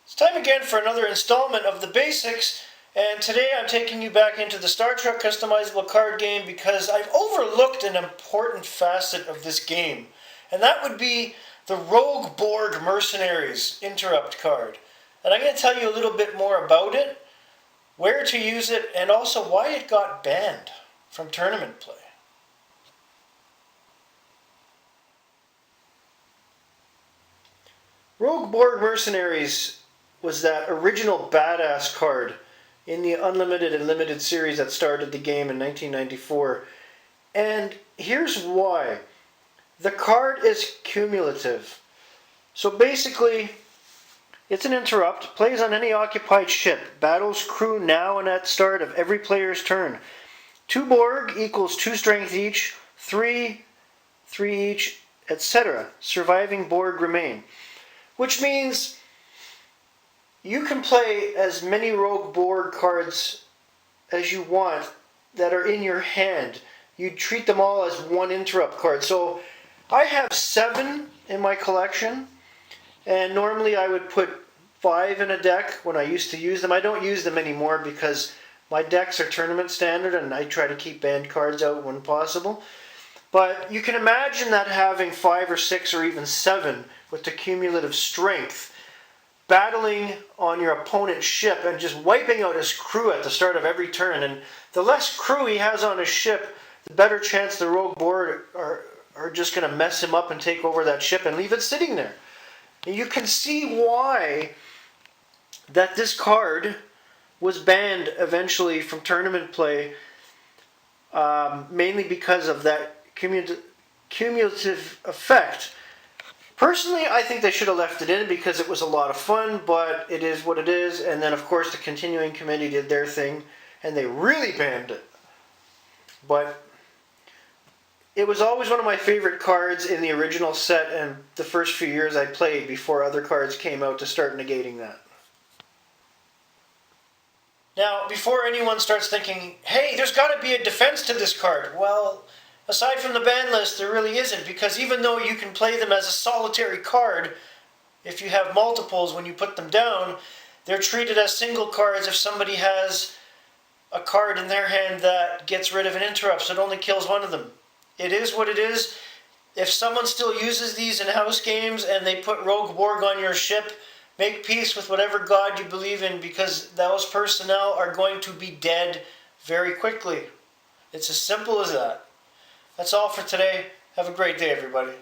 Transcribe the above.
It's time again for another installment of the basics, and today I'm taking you back into the Star Trek customizable card game because I've overlooked an important facet of this game, and that would be the Rogue Borg Mercenaries interrupt card. And I'm going to tell you a little bit more about it, where to use it, and also why it got banned from tournament play. Rogue Borg Mercenaries was that original badass card in the Unlimited and Limited series that started the game in 1994. And here's why. The card is cumulative. So basically, it's an interrupt, plays on any occupied ship, battles crew now and at start of every player's turn. 2 Borg equals 2 strength each, 3 each, etc. Surviving Borg remain. Which means you can play as many Rogue Borg cards as you want that are in your hand. You treat them all as one interrupt card. So I have 7 in my collection, and normally I would put 5 in a deck when I used to use them. I don't use them anymore because my decks are tournament standard and I try to keep banned cards out when possible. But you can imagine that having 5 or 6 or even 7 with the cumulative strength, battling on your opponent's ship and just wiping out his crew at the start of every turn. And the less crew he has on his ship, the better chance the Rogue Borg are just going to mess him up and take over that ship and leave it sitting there. And you can see why that this card was banned eventually from tournament play, mainly because of that cumulative effect. Personally, I think they should have left it in because it was a lot of fun, but it is what it is. And then, of course, the continuing committee did their thing, and they really banned it. But it was always one of my favorite cards in the original set and the first few years I played before other cards came out to start negating that. Now, before anyone starts thinking, hey, there's got to be a defense to this card. Well, aside from the ban list, there really isn't, because even though you can play them as a solitary card, if you have multiples when you put them down, they're treated as single cards if somebody has a card in their hand that gets rid of an interrupt, so it only kills one of them. It is what it is. If someone still uses these in house games and they put Rogue Borg on your ship, make peace with whatever god you believe in, because those personnel are going to be dead very quickly. It's as simple as that. That's all for today. Have a great day, everybody.